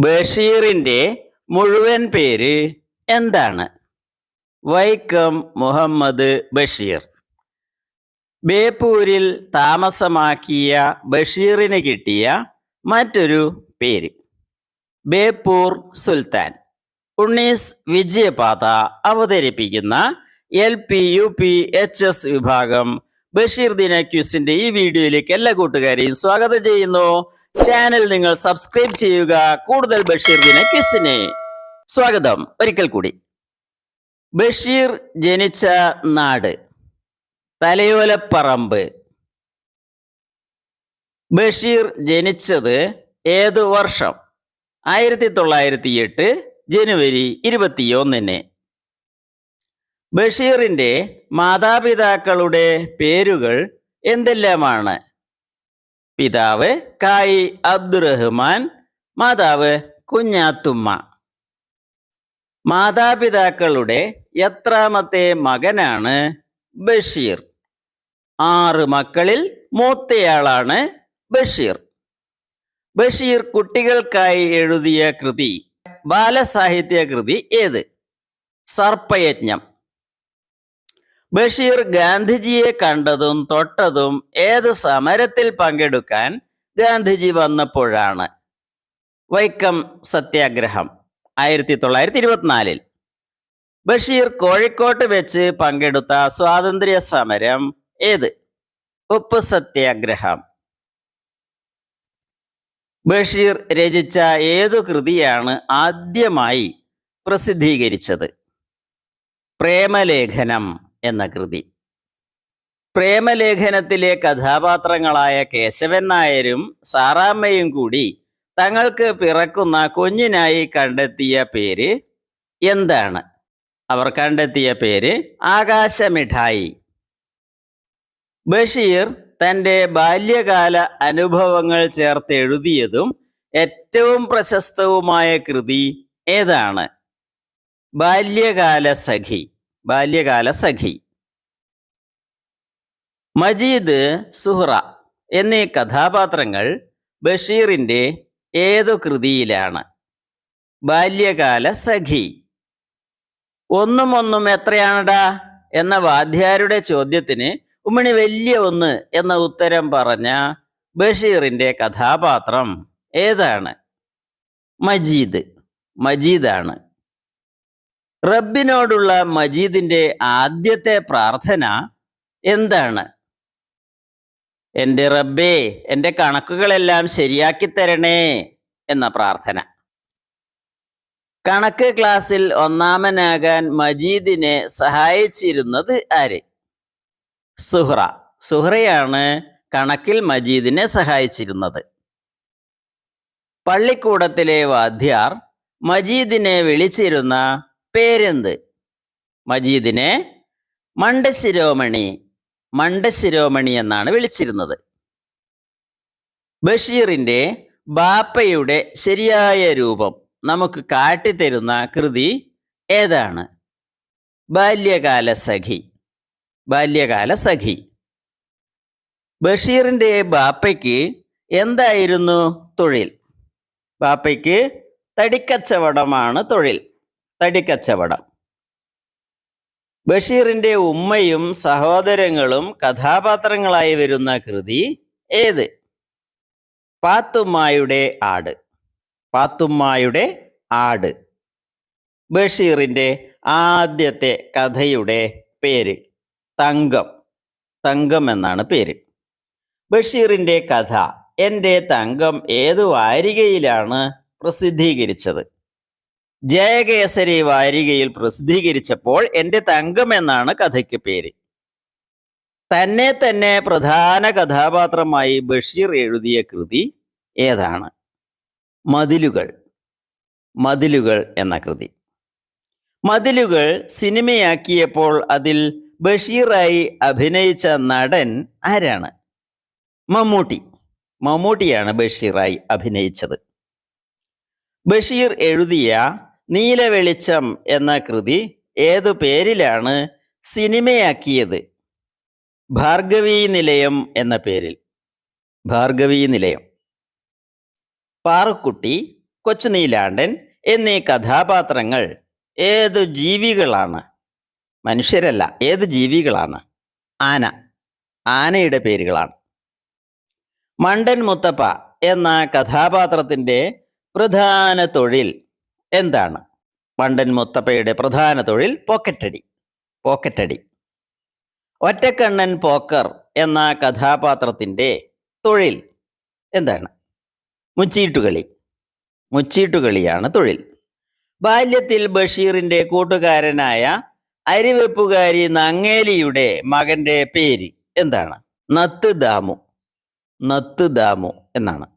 ബഷീറിന്റെ മുഴുവൻ പേര് എന്താണ്? വൈക്കം മുഹമ്മദ് ബഷീർ. ബേപ്പൂരിൽ താമസമാക്കിയ ബഷീറിന് കിട്ടിയ മറ്റൊരു പേര് ബേപ്പൂർ സുൽത്താൻ. ഉണ്ണീസ് വിജയപാത അവതരിപ്പിക്കുന്ന LP UP HS വിഭാഗം ബഷീർ ദിന ക്വിസിന്റെ ഈ വീഡിയോയിലേക്ക് എല്ലാ കൂട്ടുകാരെയും സ്വാഗതം ചെയ്യുന്നു. ചാനൽ നിങ്ങൾ സബ്സ്ക്രൈബ് ചെയ്യുക. കൂടുതൽ ബഷീർ ദിന ക്വിസിന് സ്വാഗതം. ഒരിക്കൽ കൂടി, ബഷീർ ജനിച്ച നാട് തലയോലപ്പറമ്പ്. ബഷീർ ജനിച്ചത് ഏതു വർഷം? 1908 ജനുവരി 21. ബഷീറിന്റെ മാതാപിതാക്കളുടെ പേരുകൾ എന്തെല്ലാമാണ്? പിതാവ് കായി അബ്ദുറഹ്മാൻ, മാതാവ് കുഞ്ഞാത്തുമ്മ. മാതാപിതാക്കളുടെ എത്രാമത്തെ മകനാണ് ബഷീർ? 6 മക്കളിൽ മൂത്തയാളാണ് ബഷീർ. ബഷീർ കുട്ടികൾക്കായി എഴുതിയ കൃതി, ബാലസാഹിത്യ കൃതി ഏത്? സർപ്പയജ്ഞം. ബഷീർ ഗാന്ധിജിയെ കണ്ടതും തൊട്ടതും ഏത് സമരത്തിൽ പങ്കെടുക്കാൻ ഗാന്ധിജി വന്നപ്പോഴാണ്? വൈക്കം സത്യാഗ്രഹം 1924. ബഷീർ കോഴിക്കോട്ട് വെച്ച് പങ്കെടുത്ത സ്വാതന്ത്ര്യ സമരം ഏത്? ഉപ്പ് സത്യാഗ്രഹം. ബഷീർ രചിച്ച ഏതു കൃതിയാണ് ആദ്യമായി പ്രസിദ്ധീകരിച്ചത്? പ്രേമലേഖനം എന്ന കൃതി. പ്രേമലേഖനത്തിലെ കഥാപാത്രങ്ങളായ കേശവൻ നായരും സാറാമ്മയും കൂടി തങ്ങൾക്ക് പിറക്കുന്ന കുഞ്ഞിനായി കണ്ടെത്തിയ പേര് എന്താണ്? അവർ കണ്ടെത്തിയ പേര് ആകാശമിഠായി. ബഷീർ തൻ്റെ ബാല്യകാല അനുഭവങ്ങൾ ചേർത്ത് എഴുതിയതും ഏറ്റവും പ്രശസ്തവുമായ കൃതി ഏതാണ്? ബാല്യകാല സഖി. ബാല്യകാല സഖി. മജീദ്, സുഹ്റ എന്നീ കഥാപാത്രങ്ങൾ ബഷീറിന്റെ ഏതു കൃതിയിലാണ്? ബാല്യകാല സഖി. ഒന്നും ഒന്നും എത്രയാണടാ എന്ന വാദ്യാരുടെ ചോദ്യത്തിന് ഉമ്മണി വലിയ ഒന്ന് എന്ന ഉത്തരം പറഞ്ഞ ബഷീറിന്റെ കഥാപാത്രം ഏതാണ്? മജീദ്. മജീദാണ്. റബ്ബിനോടുള്ള മജീദിന്റെ ആദ്യത്തെ പ്രാർത്ഥന എന്താണ്? എൻ്റെ റബ്ബേ, എൻ്റെ കണക്കുകളെല്ലാം ശരിയാക്കി തരണേ എന്ന പ്രാർത്ഥന. കണക്ക് ക്ലാസ്സിൽ ഒന്നാമനാകാൻ മജീദിനെ സഹായിച്ചിരുന്നത് ആര്? സുഹ്റ. സുഹ്റയാണ് കണക്കിൽ മജീദിനെ സഹായിച്ചിരുന്നത്. പള്ളിക്കൂടത്തിലെ വാദ്യാർ മജീദിനെ വിളിച്ചിരുന്ന പേരെന്ത്? മജീദിനെ മണ്ടശിരോമണി. മണ്ടശിരോമണി എന്നാണ് വിളിച്ചിരുന്നത്. ബഷീറിന്റെ ബാപ്പയുടെ ശരിയായ രൂപം നമുക്ക് കാട്ടിത്തരുന്ന കൃതി ഏതാണ്? ബാല്യകാല സഖി. ബാല്യകാല സഖി. ബഷീറിന്റെ ബാപ്പയ്ക്ക് എന്തായിരുന്നു തൊഴിൽ? ബാപ്പയ്ക്ക് തടിക്കച്ചവടമാണ് തൊഴിൽ. തടിക്കച്ചവടം. ബഷീറിന്റെ ഉമ്മയും സഹോദരങ്ങളും കഥാപാത്രങ്ങളായി വരുന്ന കൃതി ഏത്? പാത്തുമ്മായുടെ ആട്. പാത്തുമ്മായുടെ ആട്. ബഷീറിന്റെ ആദ്യത്തെ കഥയുടെ പേര് തങ്കം. തങ്കം എന്നാണ് പേര്. ബഷീറിന്റെ കഥ എൻ്റെ തങ്കം ഏതു വാരികയിലാണ് പ്രസിദ്ധീകരിച്ചത്? ജയകേസരി വാരികയിൽ പ്രസിദ്ധീകരിച്ചപ്പോൾ എൻ്റെ തങ്കം എന്നാണ് കഥയ്ക്ക് പേര്. തന്നെ തന്നെ പ്രധാന കഥാപാത്രമായി ബഷീർ എഴുതിയ കൃതി ഏതാണ്? മതിലുകൾ. മതിലുകൾ എന്ന കൃതി. മതിലുകൾ സിനിമയാക്കിയപ്പോൾ അതിൽ ബഷീറായി അഭിനയിച്ച നടൻ ആരാണ്? മമ്മൂട്ടി. മമ്മൂട്ടിയാണ് ബഷീറായി അഭിനയിച്ചത്. ബഷീർ എഴുതിയ നീലവെളിച്ചം എന്ന കൃതി ഏതു പേരിലാണ് സിനിമയാക്കിയത്? ഭാർഗവീ നിലയം എന്ന പേരിൽ. ഭാർഗവീ നിലയം. പാറുക്കുട്ടി കൊച്ചുനീലാണ്ടൻ എന്നീ കഥാപാത്രങ്ങൾ ഏതു ജീവികളാണ്? മനുഷ്യരല്ല, ഏത് ജീവികളാണ്? ആന. ആനയുടെ പേരുകളാണ്. മണ്ടൻ മുത്തപ്പ എന്ന കഥാപാത്രത്തിന്റെ പ്രധാന തൊഴിൽ എന്താണ്? മണ്ടൻ മുത്തപ്പയുടെ പ്രധാന തൊഴിൽ പോക്കറ്റടി. ഒറ്റക്കണ്ണൻ പോക്കർ എന്ന കഥാപാത്രത്തിന്റെ തൊഴിൽ എന്താണ്? മുച്ചീട്ടുകളിയാണ് തൊഴിൽ. ബാല്യത്തിൽ ബഷീറിന്റെ കൂട്ടുകാരനായ അരിവെപ്പുകാരി നങ്ങേലിയുടെ മകന്റെ പേര് എന്താണ്? നത്ത് ദാമു എന്നാണ്.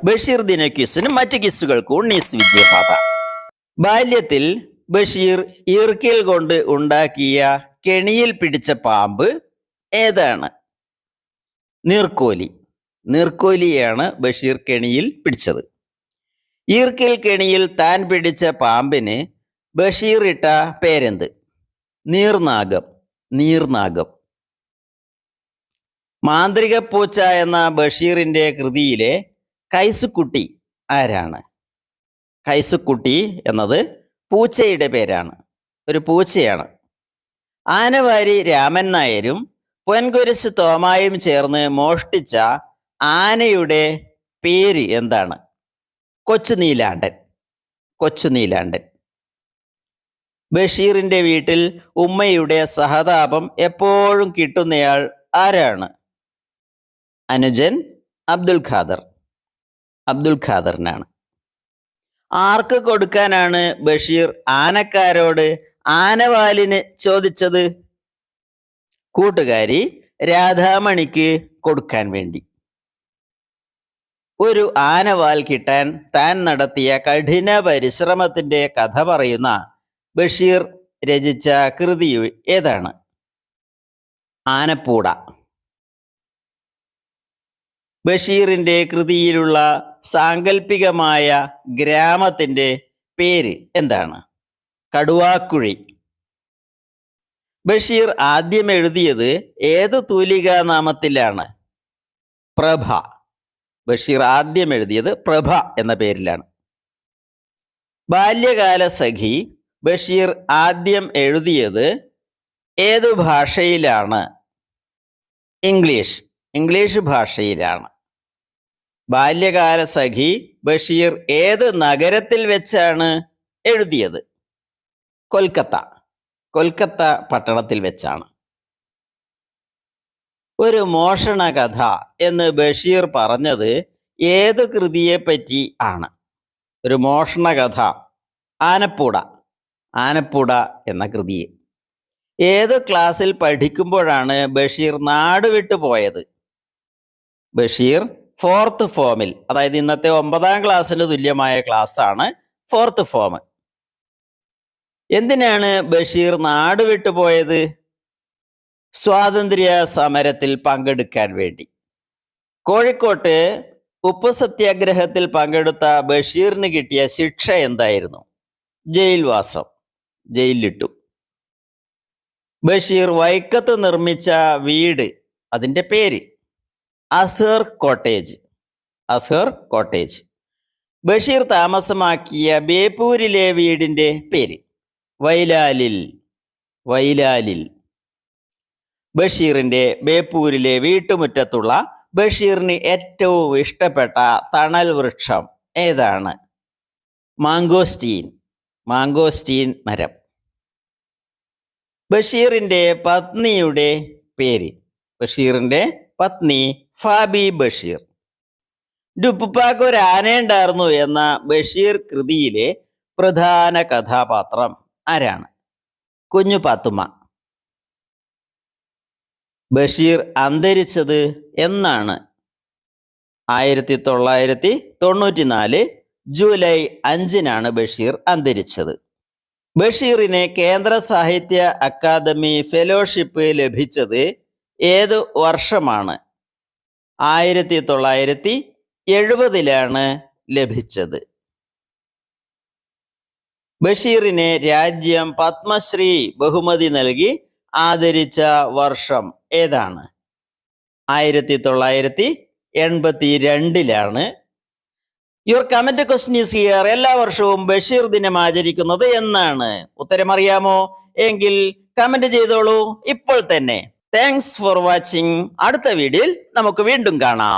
ബഷീർ ദിന ക്വിസിനും മറ്റ് ക്വിസുകൾക്കും ഉണ്ണീസ് വിജയപാത. ബാല്യത്തിൽ ബഷീർ ഈർക്കിൽ കൊണ്ട് ഉണ്ടാക്കിയ കെണിയിൽ പിടിച്ച പാമ്പ് ഏതാണ്? നീർക്കോലിയാണ് ബഷീർ കെണിയിൽ പിടിച്ചത്. ഈർക്കിൽ കെണിയിൽ താൻ പിടിച്ച പാമ്പിന് ബഷീർ ഇട്ട പേരെന്ത്? നീർനാഗം. മാന്ത്രിക പൂച്ച എന്ന ബഷീറിന്റെ കൃതിയിലെ കൈസുക്കുട്ടി ആരാണ്? കൈസുക്കുട്ടി എന്നത് പൂച്ചയുടെ പേരാണ്, ഒരു പൂച്ചയാണ്. ആനവാരി രാമൻ നായരും പൊൻകുരിശ് തോമായും ചേർന്ന് മോഷ്ടിച്ച ആനയുടെ പേര് എന്താണ്? കൊച്ചുനീലാണ്ടൻ. ബഷീറിന്റെ വീട്ടിൽ ഉമ്മയുടെ സഹതാപം എപ്പോഴും കിട്ടുന്നയാൾ ആരാണ്? അനുജൻ അബ്ദുൽ ഖാദറിനാണ്. ആർക്ക് കൊടുക്കാനാണ് ബഷീർ ആനക്കാരോട് ആനവാലിന് ചോദിച്ചത്? കൂട്ടുകാരി രാധാമണിക്ക് കൊടുക്കാൻ വേണ്ടി. ഒരു ആനവാൽ കിട്ടാൻ താൻ നടത്തിയ കഠിന പരിശ്രമത്തിന്റെ കഥ പറയുന്ന ബഷീർ രചിച്ച കൃതി ഏതാണ്? ആനപ്പൂട. ബഷീറിന്റെ കൃതിയിലുള്ള സാങ്കല്പികമായ ഗ്രാമത്തിന്റെ പേര് എന്താണ്? കടുവാക്കുഴി. ബഷീർ ആദ്യം എഴുതിയത് ഏത് തൂലികാ നാമത്തിലാണ്? പ്രഭ. ബഷീർ ആദ്യം എഴുതിയത് പ്രഭ എന്ന പേരിലാണ്. ബാല്യകാല സഖി ബഷീർ ആദ്യം എഴുതിയത് ഏതു ഭാഷയിലാണ്? ഇംഗ്ലീഷ് ഭാഷയിലാണ്. ബാല്യകാല സഖി ബഷീർ ഏത് നഗരത്തിൽ വെച്ചാണ് എഴുതിയത്? കൊൽക്കത്ത പട്ടണത്തിൽ വെച്ചാണ്. ഒരു മോഷണ കഥ എന്ന് ബഷീർ പറഞ്ഞത് ഏത് കൃതിയെ പറ്റി ആണ്? ഒരു മോഷണ കഥ ആനപ്പൂട എന്ന കൃതിയെ. ഏത് ക്ലാസ്സിൽ പഠിക്കുമ്പോഴാണ് ബഷീർ നാട് വിട്ടു പോയത്? ബഷീർ 4th ഫോമിൽ, അതായത് ഇന്നത്തെ 9ാം ക്ലാസ്സിന് തുല്യമായ ക്ലാസ്സാണ് 4th ഫോം. എന്തിനാണ് ബഷീർ നാട് വിട്ടുപോയത്? സ്വാതന്ത്ര്യ സമരത്തിൽ പങ്കെടുക്കാൻ വേണ്ടി. കോഴിക്കോട്ട് ഉപ്പു സത്യാഗ്രഹത്തിൽ പങ്കെടുത്ത ബഷീറിന് കിട്ടിയ ശിക്ഷ എന്തായിരുന്നു? ജയിൽവാസം, ജയിലിലിട്ടു. ബഷീർ വൈക്കത്ത് നിർമ്മിച്ച വീട്, അതിൻ്റെ പേര്? അസ്ഹർ കോട്ടേജ്. ബഷീർ താമസമാക്കിയ ബേപ്പൂരിലെ വീടിൻ്റെ പേര്? വൈലാലിൽ. ബഷീറിന്റെ ബേപ്പൂരിലെ വീട്ടുമുറ്റത്തുള്ള ബഷീറിന് ഏറ്റവും ഇഷ്ടപ്പെട്ട തണൽ വൃക്ഷം ഏതാണ്? മാങ്കോസ്റ്റീൻ മരം. ബഷീറിന്റെ പത്നിയുടെ പേര്? ബഷീറിന്റെ പത്നി ഫാബി ബഷീർ. ഉപ്പുപ്പാക്ക് ഒരു ആനയുണ്ടായിരുന്നു എന്ന ബഷീർ കൃതിയിലെ പ്രധാന കഥാപാത്രം ആരാണ്? കുഞ്ഞു പാത്തുമ്മ. ബഷീർ അന്തരിച്ചത് എന്നാണ്? 1994 ജൂലൈ 5 ബഷീർ അന്തരിച്ചത്. ബഷീറിന് കേന്ദ്ര സാഹിത്യ അക്കാദമി ഫെലോഷിപ്പ് ലഭിച്ചത് ഏതു വർഷമാണ്? 1970 ലഭിച്ചത്. ബഷീറിനെ രാജ്യം പത്മശ്രീ ബഹുമതി നൽകി ആദരിച്ച വർഷം ഏതാണ്? 1982 your comment question is here. എല്ലാ വർഷവും ബഷീർ ദിനം ആചരിക്കുന്നത് എന്നാണ്? ഉത്തരം അറിയാമോ? എങ്കിൽ കമന്റ് ചെയ്തോളൂ ഇപ്പോൾ തന്നെ. Thanks for watching. അടുത്ത വീഡിയോയിൽ നമുക്ക് വീണ്ടും കാണാം.